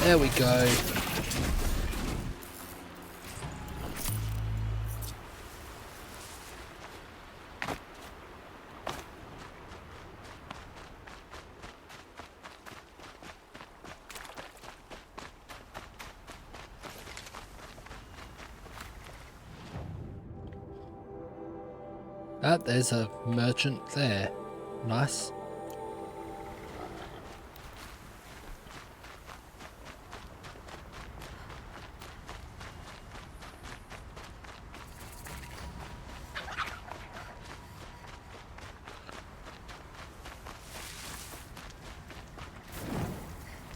There we go. Ah, there's a merchant there. Nice.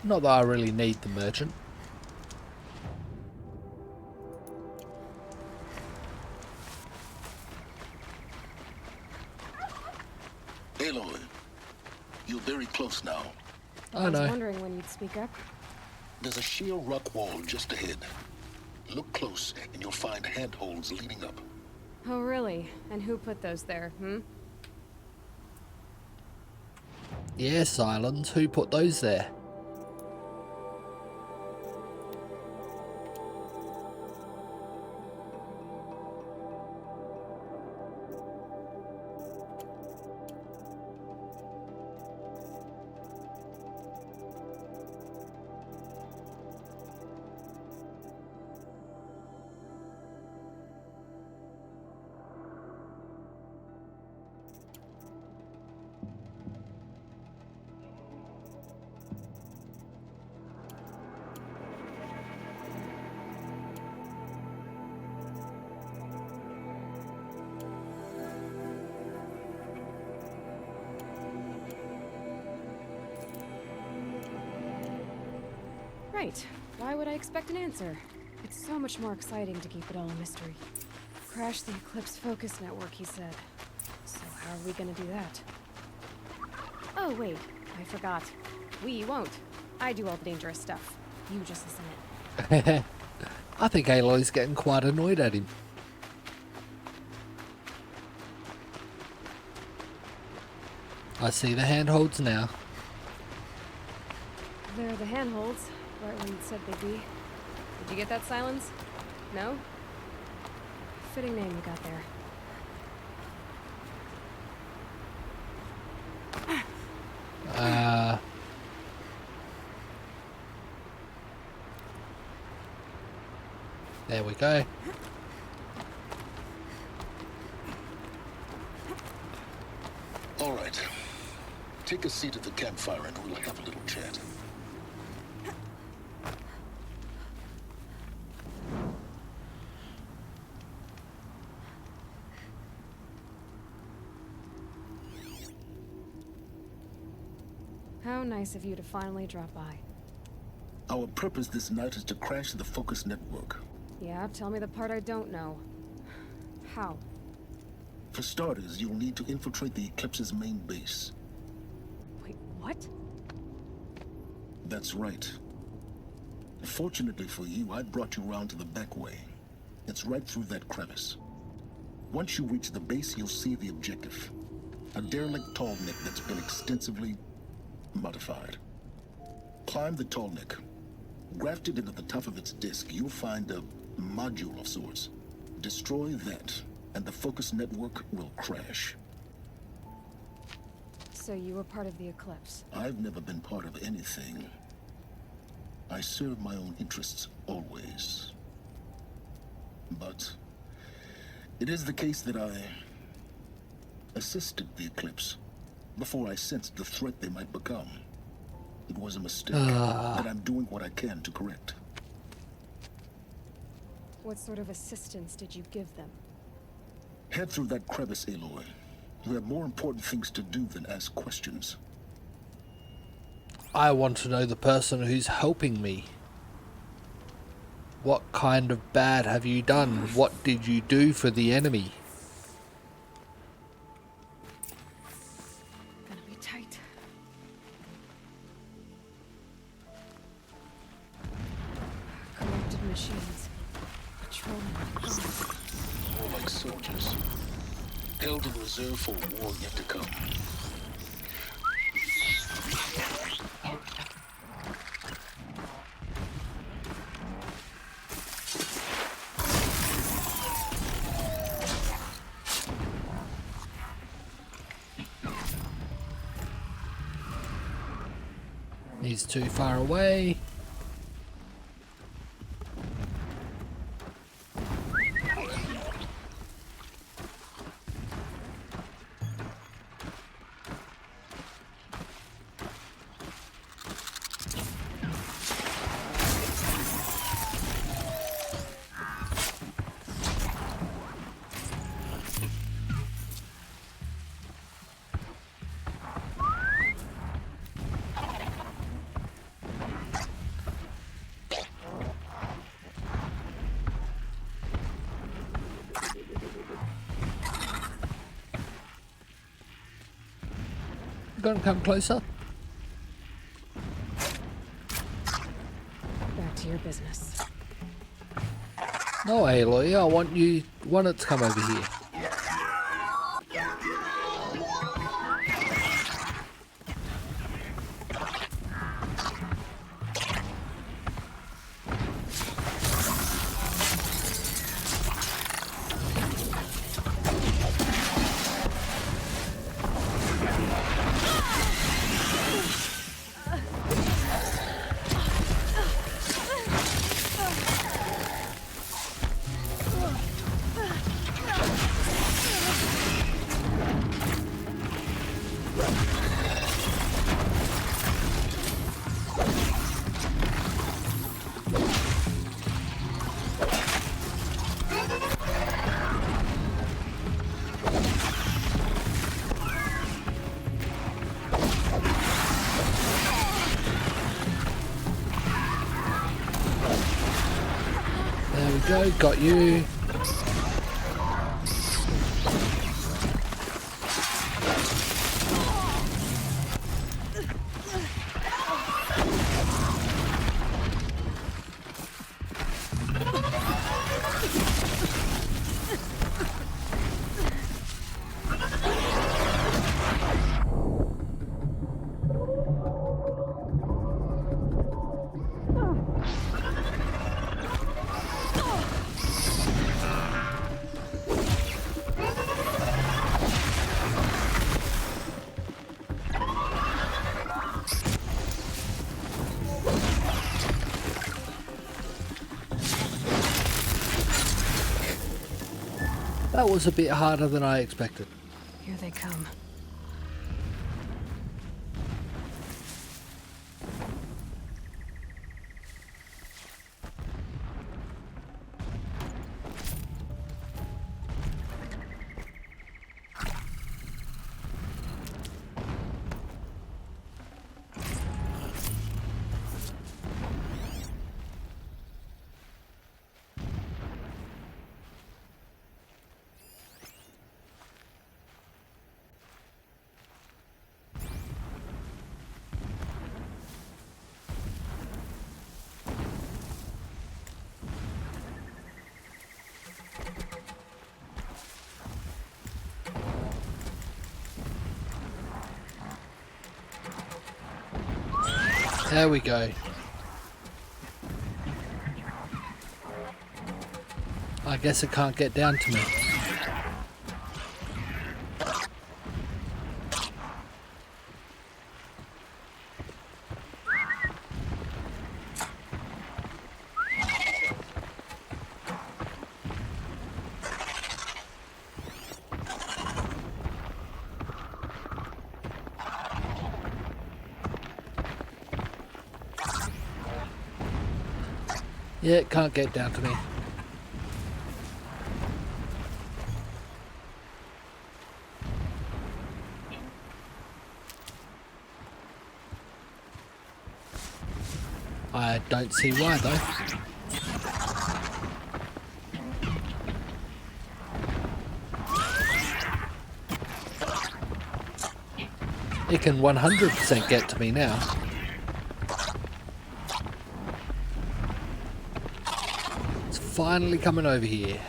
Not that I really need the merchant. Aloy, you're very close now. I know. was wondering when you'd speak up. There's a sheer rock wall just ahead. Look close and you'll find handholds leading up. Oh, really? And who put those there, Yes, Islands. Who put those there? Right. Why would I expect an answer? It's so much more exciting to keep it all a mystery. Crash the Eclipse Focus Network, he said. So how are we gonna do that? Oh, wait. I forgot. We won't. I do all the dangerous stuff. You just listen in. I think Aloy's getting quite annoyed at him. I see the handholds now. They're the handholds, right where you'd said they'd be. Did you get that, Silence? No? Fitting name you got there. There we go. All right. Take a seat at the campfire and we'll have a little chat. How nice of you to finally drop by. Our purpose this night is to crash the Focus Network. Yeah, tell me the part I don't know. How? For starters, you'll need to infiltrate the Eclipse's main base. Wait, what? That's right. Fortunately for you, I brought you round to the back way. It's right through that crevice. Once you reach the base, you'll see the objective. A derelict tall neck that's been extensively modified. Climb the tall neck. Grafted into the top of its disk, you'll find a module of sorts. Destroy that, and the Focus Network will crash. So you were part of the Eclipse? I've never been part of anything. I serve my own interests, always. But it is the case that I assisted the Eclipse before I sensed the threat they might become. It was a mistake that I'm doing what I can to correct. What sort of assistance did you give them? Head through that crevice, Aloy. You have more important things to do than ask questions. I want to know the person who's helping me. What kind of bad have you done? What did you do for the enemy? Gonna be tight. Corrupted machines. Patrolling my guns. More like soldiers. Held in reserve for a war yet to come. He's too far away. Gonna come closer. Back to your business. No, Aloy, I want it to come over here. There we go, got you. That was a bit harder than I expected. Here they come. There we go. I guess it can't get down to me. Yeah, it can't get down to me. I don't see why though. It can 100% get to me now. It's finally coming over here.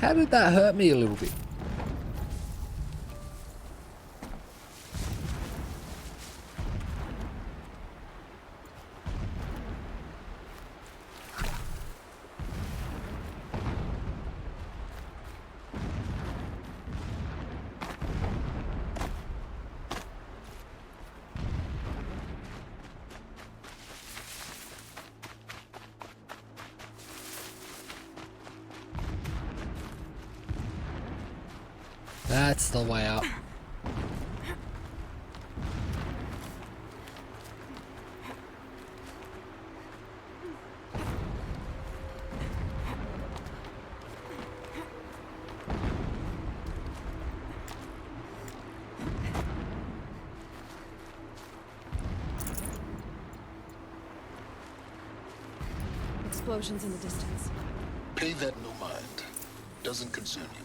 How did that hurt me a little bit? That's the way out. Explosions in the distance. Pay that no mind. Doesn't concern you.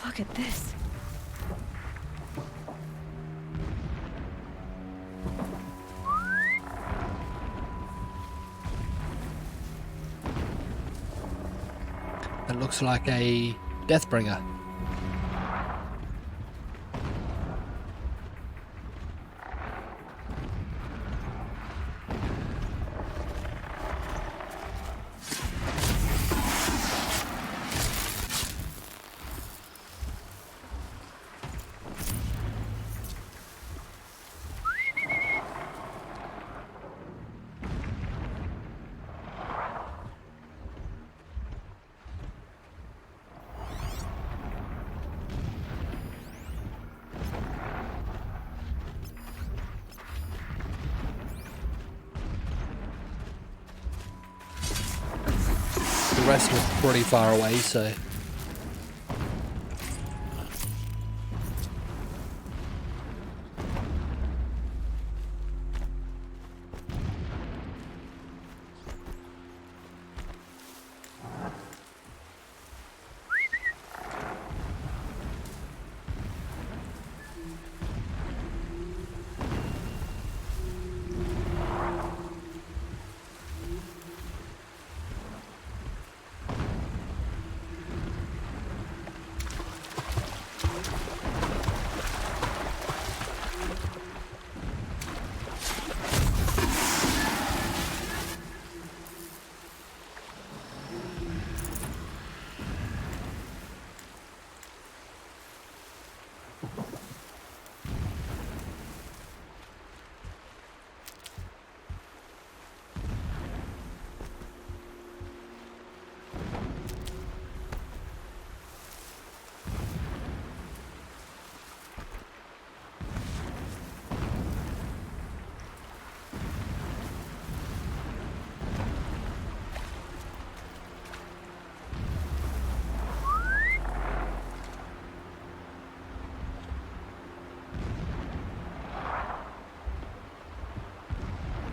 Look at this. It looks like a Deathbringer. The rest was pretty far away, so...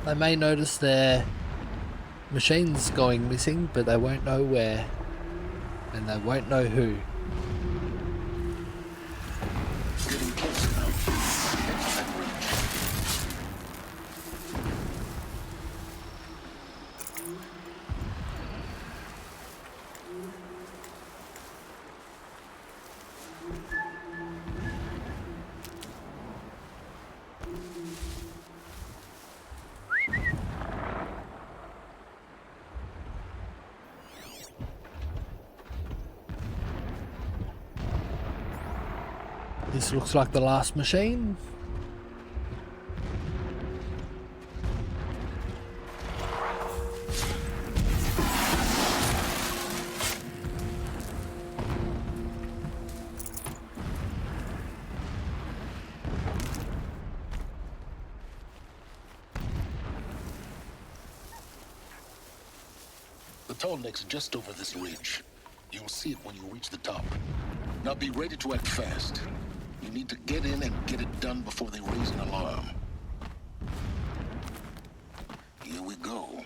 They may notice their machines going missing, but they won't know where. And they won't know who. Getting closer now. Next that range. This looks like the last machine. The tall neck's just over this ridge. You'll see it when you reach the top. Now be ready to act fast. You need to get in and get it done before they raise an alarm. Here we go.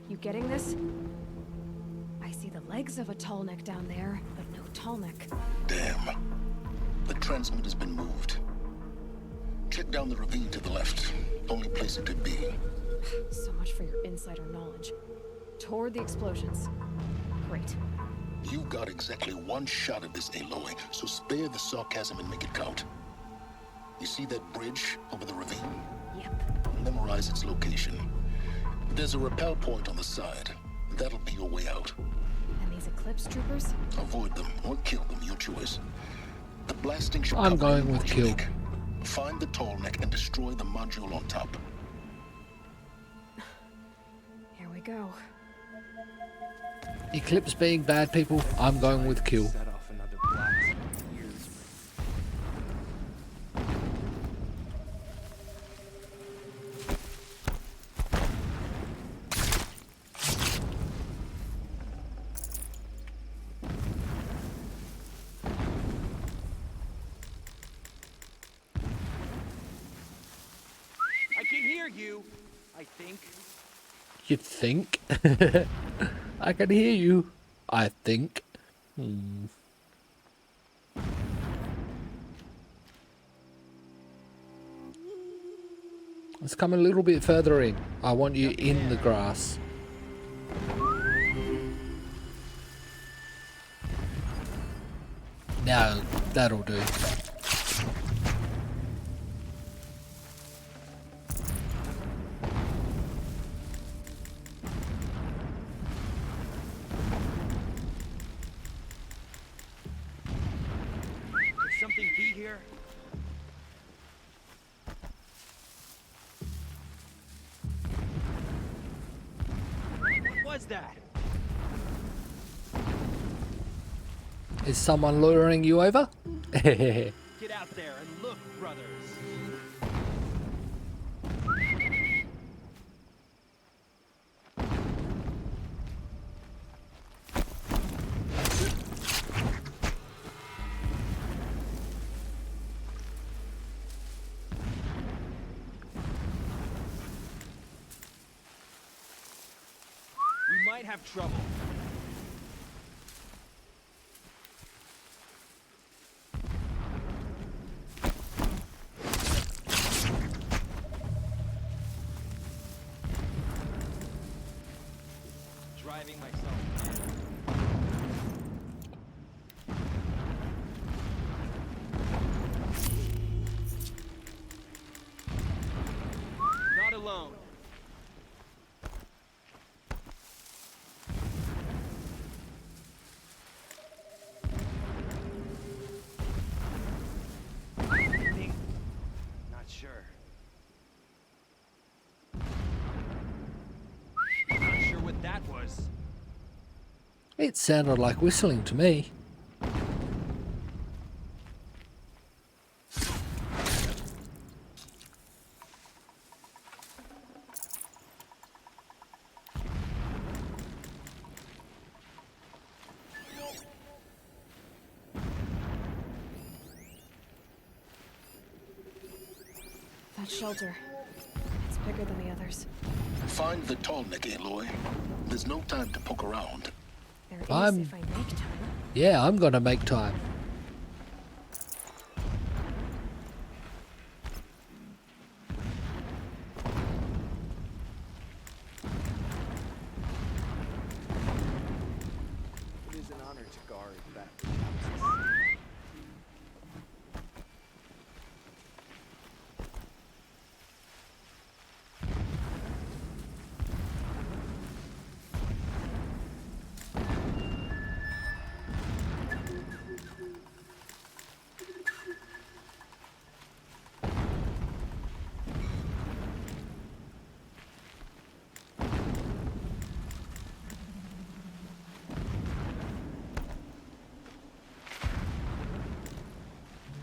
You getting this? I see the legs of a tall neck down there, but no tall neck. Damn. The transmitter's been moved. Check down the ravine to the left. Only place it could be. So much for your insider knowledge. Toward the explosions. Great. You've got exactly one shot at this, Aloy, so spare the sarcasm and make it count. You see that bridge over the ravine? Yep. Memorize its location. There's a rappel point on the side. That'll be your way out. And these Eclipse troopers? Avoid them or kill them, your choice. The blasting should I'm cover going with what you kill. make. Find the tall neck and destroy the module on top. Here we go. Eclipse being bad people, I'm going with kill. Set off another blast of years. I can hear you, I think. You think? I can hear you. I think. Let's come a little bit further in. I want you in the grass. Now, that'll do. Could something be here? What was that? Is someone luring you over? Get out there and look, brothers. We might have trouble. Driving myself. Not alone. Think? Not sure. Not sure what that was. It sounded like whistling to me. That shelter. It's bigger than the others. Find the tall neck, Aloy. There's no time to poke around. There is I'm- if I make time. Yeah, I'm gonna make time. It is an honor to guard that which houses.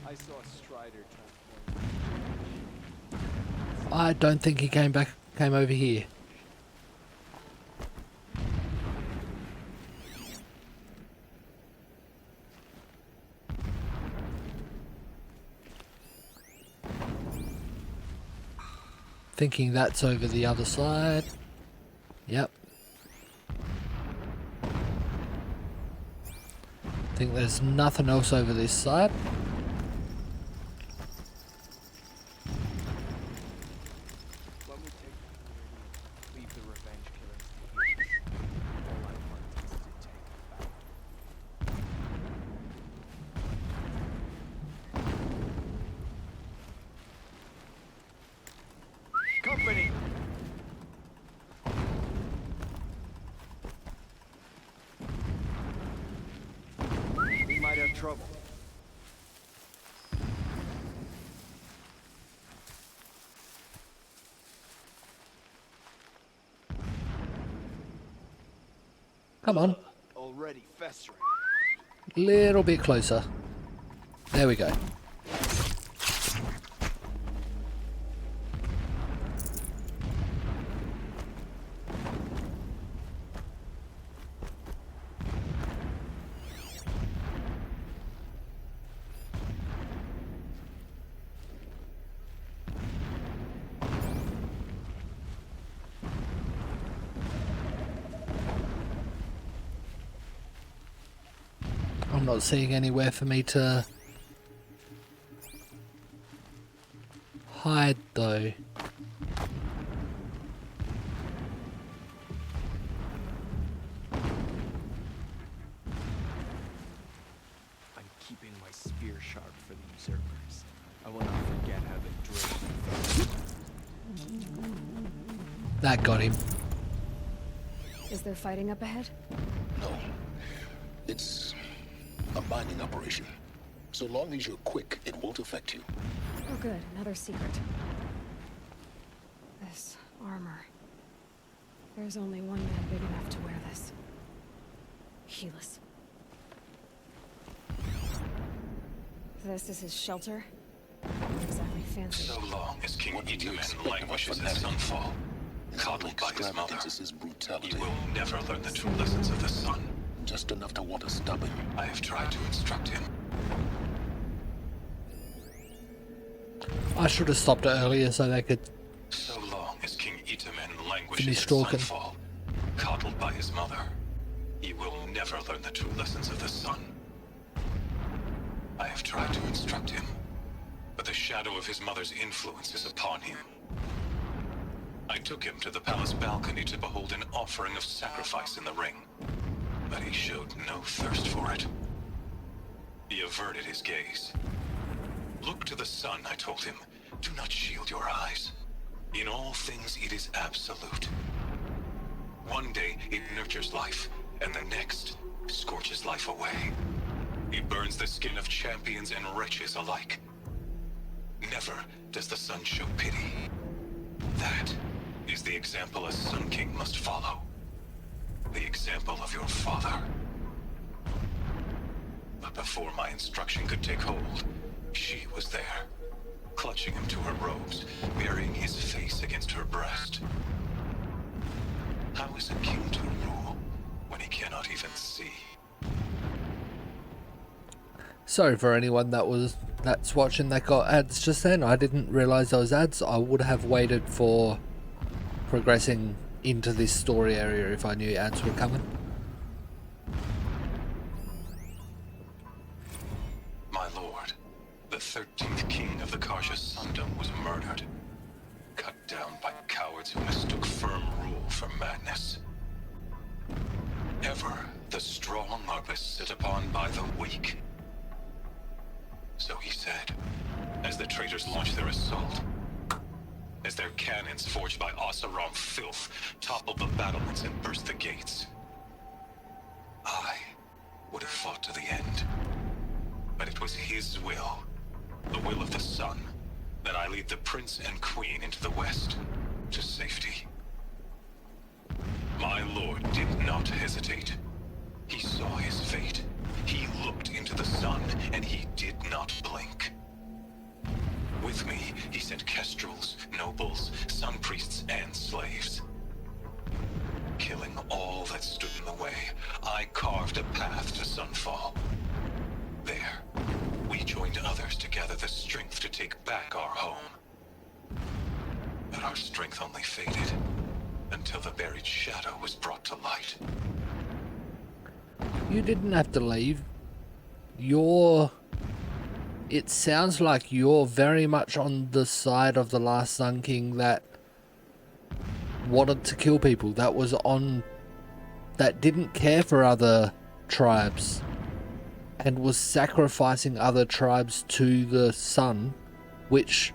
I saw a Strider transform. I don't think he came over here. Thinking that's over the other side. Yep. Think there's nothing else over this side. Let me take the community, leave the revenge killers to here. All I want is to take them back. trouble. Come on. Already festering. Little bit closer. There we go. I'm not seeing anywhere for me to hide though. I'm keeping my spear sharp for the usurpers. I will not forget how they drove. That got him. Is there fighting up ahead? No. It's a mining operation. So long as you're quick, it won't affect you. Oh good, another secret. This armor. There's only one man big enough to wear this. Helis. This is his shelter? Not exactly fancy. So long as King What did you Itamen expect languishes of a in fanatic? Sunfall, coddled by his mother, Extravagance is his brutality. he will never learn the true lessons of the sun. Just enough to want to stop him. I have tried to instruct him. I should have stopped it earlier so they could. So long as King Itamen languishes Finish in talking. Sunfall, coddled by his mother, he will never learn the true lessons of the sun. I have tried to instruct him, but the shadow of his mother's influence is upon him. I took him to the palace balcony to behold an offering of sacrifice in the ring, but he showed no thirst for it. He averted his gaze. Look to the sun, I told him. Do not shield your eyes. In all things, it is absolute. One day, it nurtures life, and the next, scorches life away. It burns the skin of champions and wretches alike. Never does the sun show pity. That is the example a Sun King must follow. The example of your father. But before my instruction could take hold, she was there, clutching him to her robes, burying his face against her breast. How is a king to rule when he cannot even see? Sorry for anyone that's watching that got ads just then. I didn't realise those ads. I would have waited for progressing into this story area if I knew ads were coming. My lord, the 13th king of the Karja Sundom was murdered, cut down by cowards who mistook firm rule for madness. Ever the strong are beset upon by the weak. So he said, as the traitors launched their assault, as their cannons forged by Oseram filth toppled the battlements and burst the gates. I would have fought to the end, but it was his will, the will of the sun, that I lead the prince and queen into the west, to safety. My lord did not hesitate. He saw his fate. He looked into the sun, and he did not blink. With me, he sent kestrels, nobles, sun priests, and slaves. Killing all that stood in the way, I carved a path to Sunfall. There, we joined others to gather the strength to take back our home. But our strength only faded, until the buried shadow was brought to light. You didn't have to leave. It sounds like you're very much on the side of the last Sun King that wanted to kill people, that didn't care for other tribes and was sacrificing other tribes to the sun, which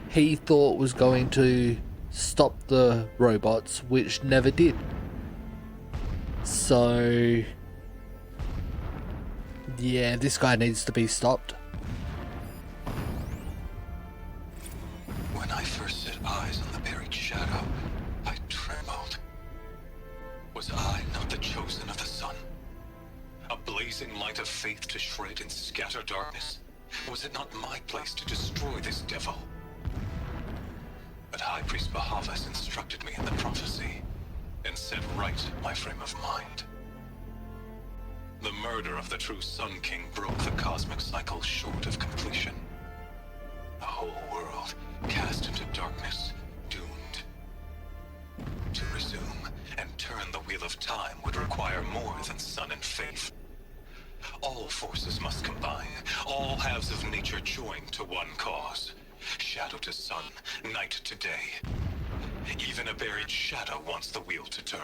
he thought was going to stop the robots, which never did. So Yeah, this guy needs to be stopped. When I first set eyes on the buried shadow, I trembled. Was I not the chosen of the sun? A blazing light of faith to shred and scatter darkness? Was it not my place to destroy this devil? But High Priest Bahavas instructed me in the prophecy and set right my frame of mind. The murder of the true Sun King broke the cosmic cycle short of completion. The whole world cast into darkness, doomed. To resume and turn the wheel of time would require more than sun and faith. All forces must combine, all halves of nature join to one cause. Shadow to sun, night to day. Even a buried shadow wants the wheel to turn,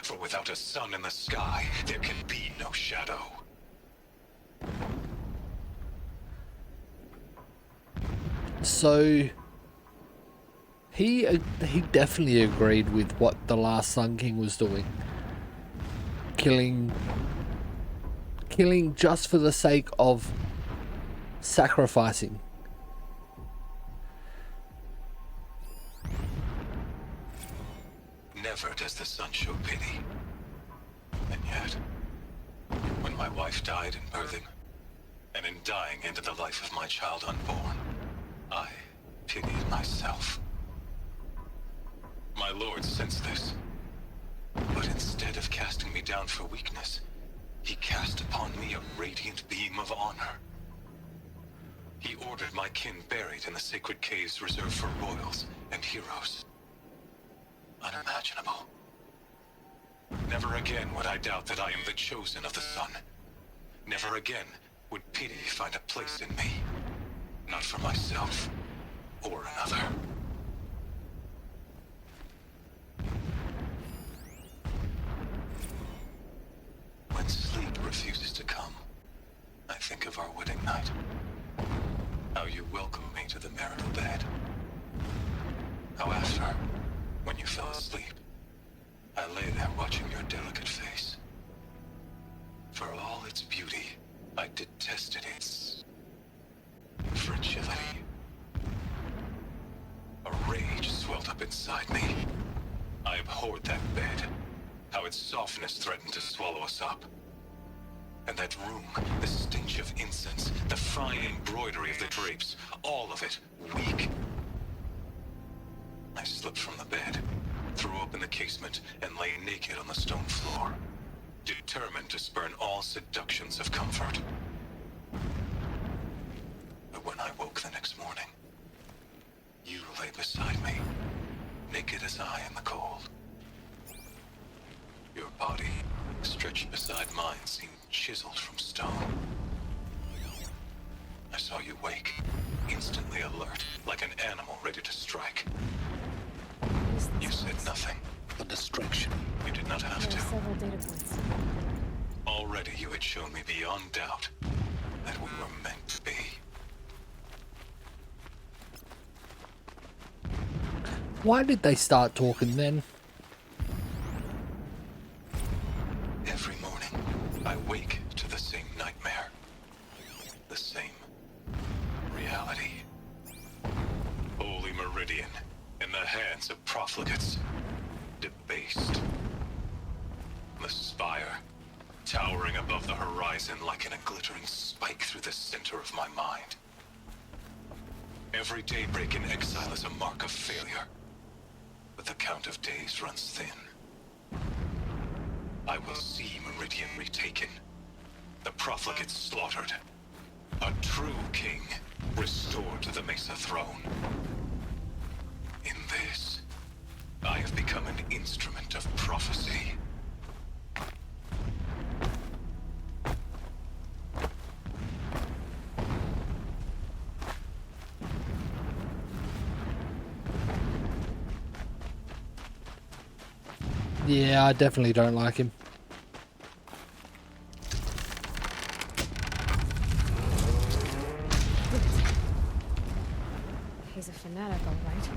for without a sun in the sky, there can be no shadow. So he definitely agreed with what the last Sun King was doing. Killing just for the sake of sacrificing. Never does the sun show pity. And yet, when my wife died in birthing, and in dying into the life of my child unborn, I pitied myself. My lord sensed this, but instead of casting me down for weakness, he cast upon me a radiant beam of honor. He ordered my kin buried in the sacred caves reserved for royals and heroes. Unimaginable. Never again would I doubt that I am the chosen of the sun. Never again would pity find a place in me. Not for myself or another. When sleep refuses to come, I think of our wedding night. How you welcomed me to the marital bed. How after, when you fell asleep, I lay there watching your delicate face. For all its beauty, I detested its fragility. A rage swelled up inside me. I abhorred that bed, how its softness threatened to swallow us up. And that room, the stench of incense, the fine embroidery of the drapes, all of it weak. I slipped from the bed, threw open the casement, and lay naked on the stone floor, determined to spurn all seductions of comfort. But when I woke the next morning, you lay beside me, naked as I in the cold. Your body, stretched beside mine, seemed chiseled from stone. I saw you wake, instantly alert, like an animal ready to strike. You said nothing. A distraction. You did not have There are to. several data points. Already you had shown me beyond doubt that we were meant to be. Why did they start talking then? Every morning, I wake to the same nightmare. The same reality. Holy Meridian, in the hands of profligates. Debased. The spire, towering above the horizon like a glittering spike through the center of my mind. Every daybreak in exile is a mark of failure. But the count of days runs thin. I will see Meridian retaken. The profligates slaughtered. A true king restored to the Mesa throne. In this, I have become an instrument of prophecy. Yeah, I definitely don't like him. He's a fanatic, all right.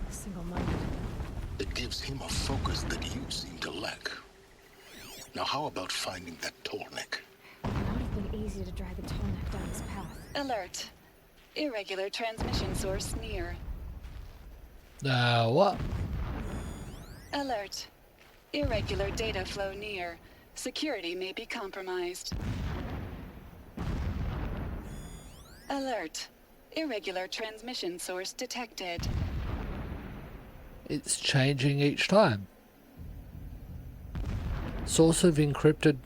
Single-minded. It gives him a focus that you seem to lack. Now how about finding that Tornik? It would not have been easy easy to drag the tallneck down his path. Alert. Irregular transmission source near. What? Alert. Irregular data flow near. Security may be compromised. Alert. Irregular transmission source detected. It's changing each time. Source of encrypted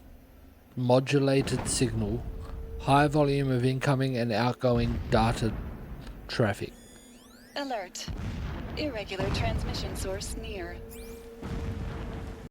modulated signal. High volume of incoming and outgoing data traffic. Alert. Irregular transmission source near.